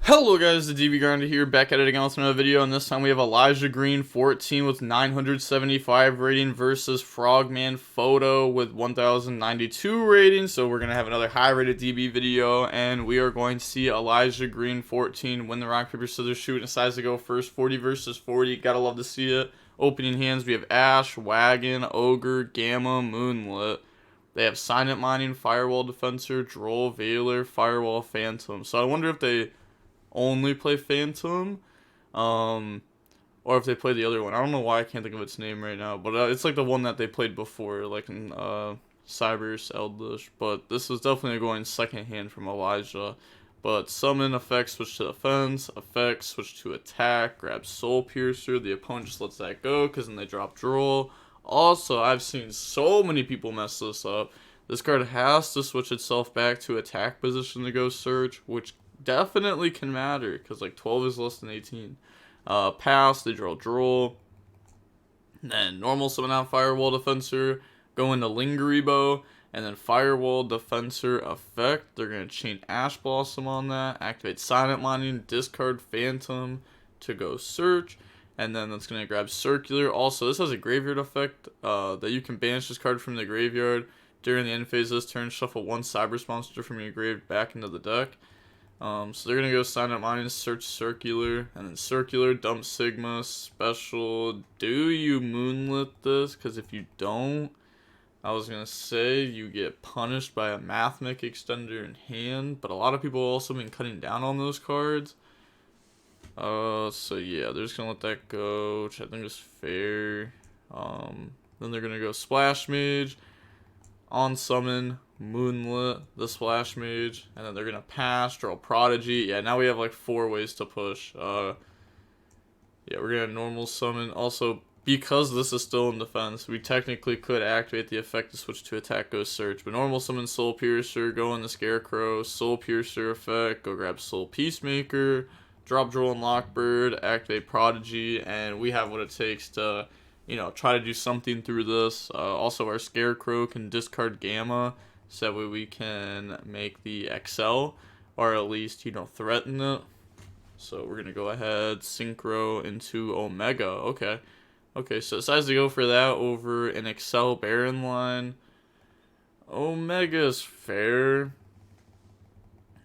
Hello guys, the DB Grinder here, back at it again with another video, and this time we have Elijah Green 14 with 975 rating versus Frogman Photo with 1092 rating. So we're going to have another high rated DB video, and we are going to see Elijah Green 14 win the rock, paper, scissors, shoot, and decides to go first. 40 versus 40, gotta love to see it. Opening hands, we have Ash, Wagon, Ogre, Gamma, Moonlit. They have Silent Mining, Firewall Defensor, Droll, Veiler, Firewall, Phantom. So I wonder if they only play Phantom, or if they play the other one. I don't know why I can't think of its name right now, but it's like the one that they played before, like in Cybers Eldritch. But this is definitely going second hand from Elijah. But summon, effect, switch to defense, effect, switch to attack, grab Soul Piercer. The opponent just lets that go because then they drop Droll. Also, I've seen so many people mess this up. This card has to switch itself back to attack position to go search, which definitely can matter because like 12 is less than 18. Pass, they draw Droll. Then normal summon out Firewall Defensor, go into Lingery Bow, and then Firewall Defensor effect. They're going to chain Ash Blossom on that, activate Silent Mining, discard Phantom to go search, and then that's going to grab Circular. Also, this has a graveyard effect that you can banish this card from the graveyard. During the end phase of this turn, shuffle one Cybers monster from your grave back into the deck. So they're going to go Silent Mining, search Circular, and then Circular, dump Sigma, special. Do you Moonlit this? Because if you don't, I was going to say you get punished by a Mathmech extender in hand, but a lot of people have also been cutting down on those cards. So yeah, they're just going to let that go, which I think is fair. Then they're going to go Splash Mage, on summon, Moonlit, the Splash Mage, and then they're gonna pass, draw Prodigy. Yeah, now we have like 4 ways to push. Yeah, we're gonna normal summon. Also, because this is still in defense, we technically could activate the effect to switch to attack, go search. But normal summon Soul Piercer, go in the Scarecrow, Soul Piercer effect, go grab Soul Peacemaker, drop Droll and Lockbird, activate Prodigy, and we have what it takes to, try to do something through this. Also, our Scarecrow can discard Gamma, so that way we can make the XL, or at least, threaten it. So we're going to go ahead, Synchro into Omega. Okay, so it decides to go for that over an XL Baron line. Omega's fair.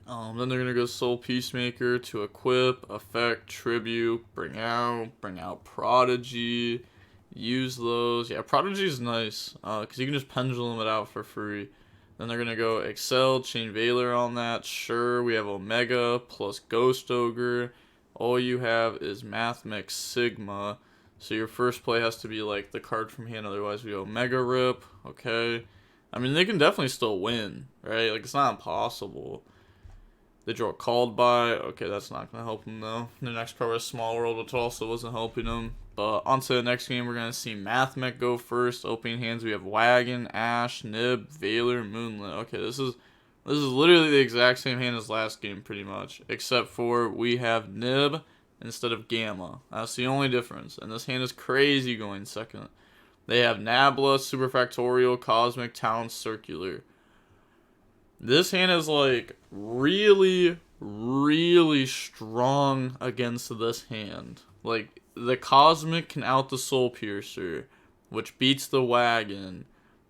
Then they're going to go Soul Peacemaker to equip, effect, tribute, bring out Prodigy. Use those. Yeah, Prodigy's nice, because you can just pendulum it out for free. Then they're going to go Excel, chain Veiler on that. Sure, we have Omega plus Ghost Ogre. All you have is Mathmech Sigma. So your first play has to be like the card from hand, otherwise we Omega Rip. Okay. I mean, they can definitely still win, right? Like, it's not impossible. They draw Called By. Okay, that's not going to help them, though. The next card was Small World, which also wasn't helping them. But on to the next game, we're going to see Mathmech go first. Opening hands, we have Wagon, Ash, Nib, Veiler, Moonlit. Okay, this is literally the exact same hand as last game, pretty much. Except for we have Nib instead of Gamma. That's the only difference. And this hand is crazy going second. They have Nabla, Superfactorial, Cosmic, Talent, Circular. This hand is like really, really strong against this hand. Like, the Cosmic can out the Soul Piercer, which beats the Wagon.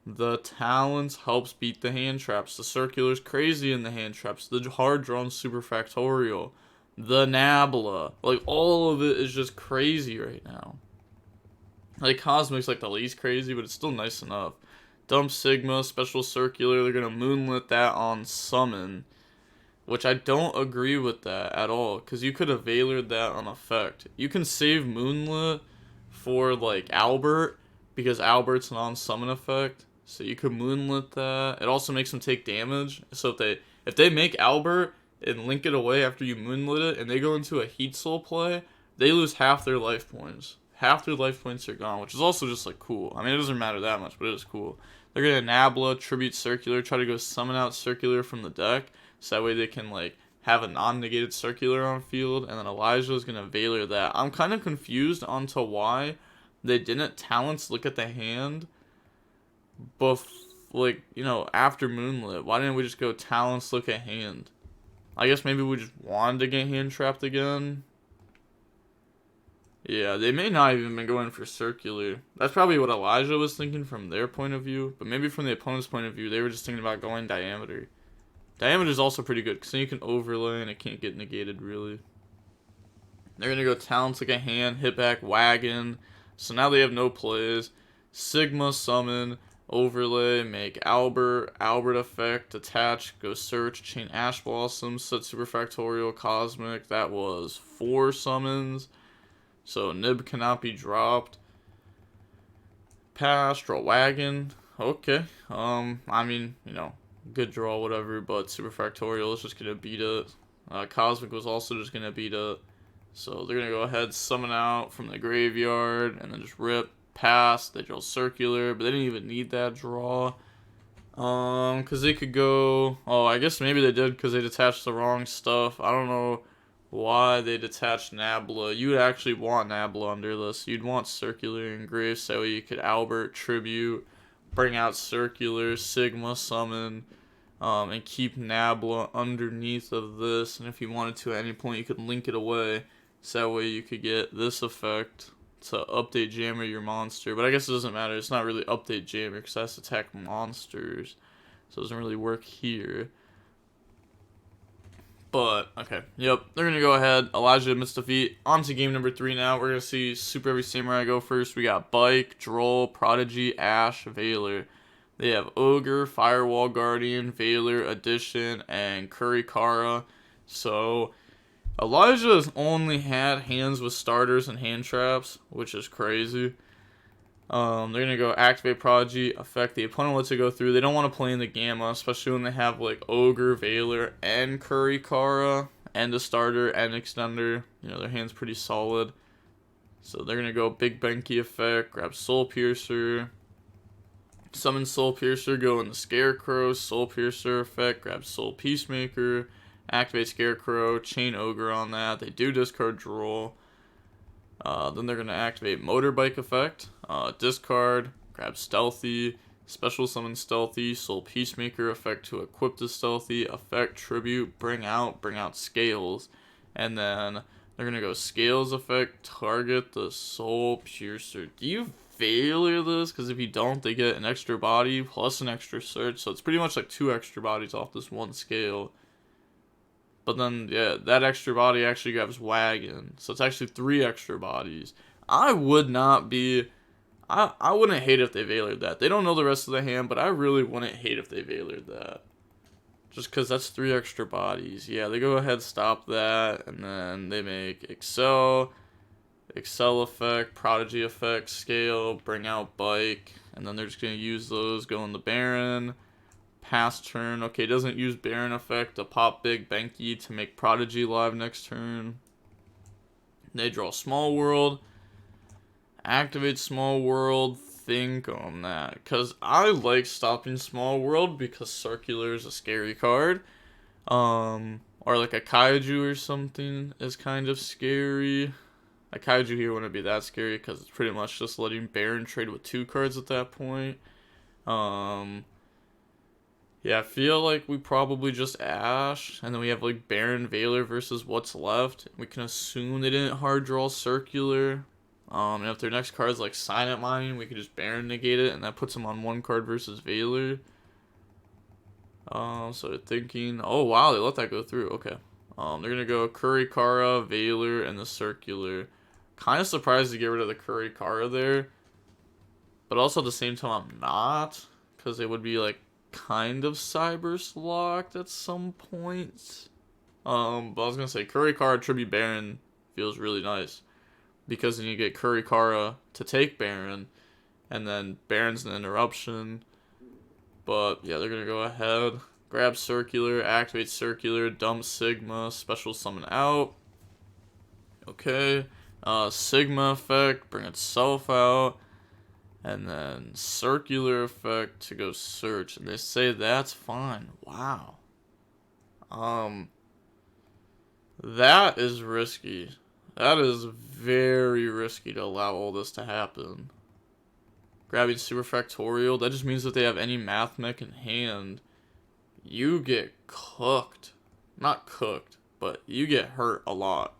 The Talents helps beat the hand traps. The Circular's crazy in the hand traps. The hard drawn Superfactorial. The Nabla. Like, all of it is just crazy right now. Like, Cosmic's like the least crazy, but it's still nice enough. Dump Sigma, special Circular. They're going to Moonlit that on summon, which I don't agree with that at all, because you could have Veilered that on effect. You can save Moonlit for, like, Albert, because Albert's an on-summon effect, so you could Moonlit that. It also makes them take damage, so if they make Albert and link it away after you Moonlit it, and they go into a Heat Soul play, they lose half their life points. Half their life points are gone, which is also just, like, cool. I mean, it doesn't matter that much, but it is cool. They're going to Nabla, Tribute Circular, try to go summon out Circular from the deck, so that way they can, like, have a non-negated Circular on field, and then Elijah is going to Veiler that. I'm kind of confused onto why they didn't Talents look at the hand, after Moonlit. Why didn't we just go Talents look at hand? I guess maybe we just wanted to get hand trapped again. Yeah, they may not even been going for circular. That's probably what Elijah was thinking from their point of view. But maybe from the opponent's point of view, they were just thinking about going diameter. Diameter is also pretty good, because then you can overlay and it can't get negated, really. They're going to go talents like a hand, hit back, wagon. So now they have no plays. Sigma, summon, overlay, make Albert effect, attach, go search, chain Ash Blossom, set superfactorial, cosmic. That was 4 summons. So Nib cannot be dropped. Pass, draw wagon. Okay. I mean, you know, good draw, whatever, but superfactorial is just gonna beat it. Cosmic was also just gonna beat it. So they're gonna go ahead, summon out from the graveyard, and then just rip, pass. They draw circular, but they didn't even need that draw. Cause they could go. Oh, I guess maybe they did because they detached the wrong stuff. I don't know why they detached Nabla. You would actually want Nabla under this. You'd want circular engraved so you could Albert, tribute, bring out circular, Sigma, summon, and keep Nabla underneath of this. And if you wanted to at any point, you could link it away. So that way you could get this effect to update jammer your monster. But I guess it doesn't matter. It's not really update jammer because that's attack monsters. So it doesn't really work here. But, okay, yep, they're going to go ahead. Elijah admits defeat. On to game number 3 now. We're going to see Superheavy Samurai go first. We got Bike, Droll, Prodigy, Ash, Veiler. They have Ogre, Firewall Guardian, Veiler, Addition, and Kurikara. So, Elijah has only had hands with starters and hand traps, which is crazy. They're going to go activate Prodigy, affect the opponent lets it go through. They don't want to play in the Gamma, especially when they have like Ogre, Veiler, and Kurikara, and a starter and extender. You know, their hand's pretty solid. So they're going to go Big Benki effect, grab Soul Piercer, summon Soul Piercer, go in the Scarecrow, Soul Piercer effect, grab Soul Peacemaker, activate Scarecrow, chain Ogre on that. They do discard Droll. Then they're going to activate Motorbike effect, discard, grab Stealthy, special summon Stealthy, Soul Peacemaker effect to equip the Stealthy, effect Tribute, bring out Scales, and then they're going to go Scales effect, target the Soul Piercer. Do you failure this? Because if you don't, they get an extra body plus an extra search, so it's pretty much like 2 extra bodies off this one scale. But then, yeah, that extra body actually grabs Wagon. So it's actually 3 extra bodies. I would not be... I wouldn't hate if they Veilered that. They don't know the rest of the hand, but I really wouldn't hate if they Veilered that. Just because that's 3 extra bodies. Yeah, they go ahead, stop that, and then they make Excel effect, Prodigy effect, Scale, bring out Bike, and then they're just going to use those, go in the Baron... Pass turn. Okay, doesn't use Baron effect to pop Big Benki to make Prodigy live next turn. They draw Small World. Activate Small World. Think on that. Because I like stopping Small World because Circular is a scary card. Or like a Kaiju or something is kind of scary. A Kaiju here wouldn't be that scary because it's pretty much just letting Baron trade with 2 cards at that point. Yeah, I feel like we probably just Ash, and then we have like Baron Veiler versus what's left. We can assume they didn't hard draw Circular. And if their next card is like Silent Mining, we could just Baron negate it, and that puts them on 1 card versus Veiler. So they're thinking, oh wow, they let that go through. Okay. They're gonna go Kurikara, Veiler, and the Circular. Kind of surprised to get rid of the Kurikara there, but also at the same time I'm not, because they would be like kind of Cyber locked at some point. But I was gonna say Kurikara Tribute Baron feels really nice because then you get Kurikara to take Baron, and then Baron's an interruption. But yeah, they're gonna go ahead, grab Circular, activate Circular, dump Sigma, special summon out. Okay, Sigma effect, bring itself out. And then Circular effect to go search. And they say that's fine. Wow. That is risky. That is very risky to allow all this to happen. Grabbing Superfactorial, that just means that they have any Mathmech in hand, you get cooked. not cooked, but you get hurt a lot.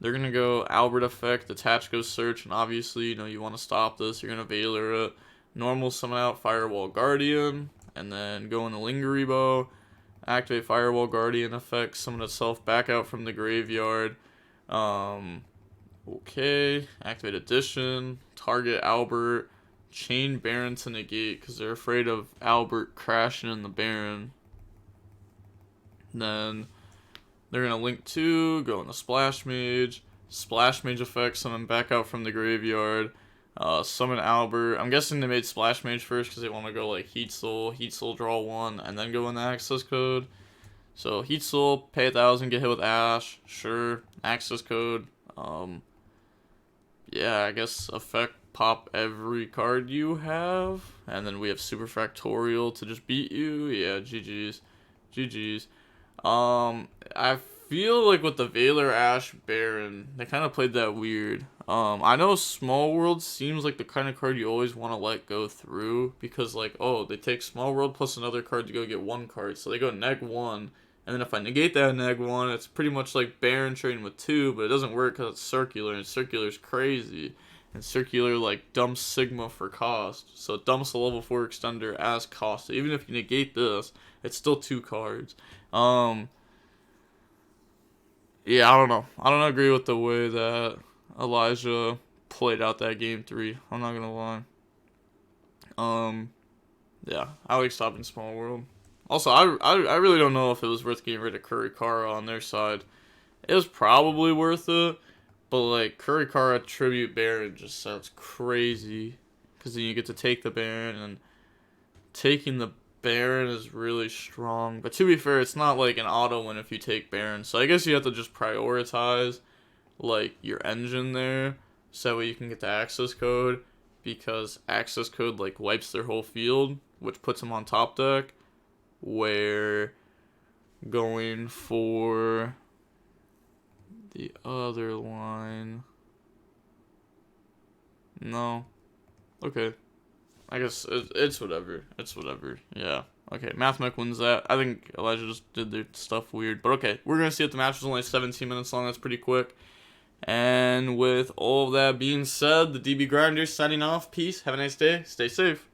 They're going to go Albert effect, attach, go search, and obviously, you want to stop this. You're going to Veiler it. Normal summon out Firewall Guardian, and then go in the Lingeribo, activate Firewall Guardian effect, summon itself back out from the graveyard. Okay, activate Addition, target Albert, chain Baron to negate, because they're afraid of Albert crashing in the Baron. Then they're going to link 2, go in the Splash Mage effect, summon back out from the graveyard, summon Albert. I'm guessing they made Splash Mage first because they want to go like Heat Soul draw 1, and then go in the access code. So Heat Soul, pay 1,000, get hit with Ash, sure, access code. Yeah, I guess effect, pop every card you have, and then we have Super Factorial to just beat you. Yeah, GG's. I feel like with the Veiler Ash Baron, they kind of played that weird. I know Small World seems like the kind of card you always want to let go through, because like, oh, they take Small World plus another card to go get 1 card, so they go neg 1, and then if I negate that neg 1, it's pretty much like Baron trading with 2, but it doesn't work because it's circular, and circular's crazy. And circular like dumps Sigma for cost, so it dumps a level 4 extender as cost. So even if you negate this, it's still 2 cards. Yeah, I don't know. I don't agree with the way that Elijah played out that game 3. I'm not gonna lie. Yeah, I like stopping Small World. Also, I really don't know if it was worth getting rid of Kurikara on their side. It was probably worth it, but like Kurikara Tribute Baron just sounds crazy, because then you get to take the Baron, and taking the Baron is really strong. But to be fair, it's not like an auto win if you take Baron, so I guess you have to just prioritize like your engine there, so that way you can get the access code, because access code like wipes their whole field, which puts them on top deck, where going for the other line, no, okay, I guess it's whatever. It's whatever. Yeah. Okay, Mathmech wins that. I think Elijah just did their stuff weird. But okay, we're going to see if the match was only 17 minutes long. That's pretty quick. And with all of that being said, the DB Grinders signing off. Peace. Have a nice day. Stay safe.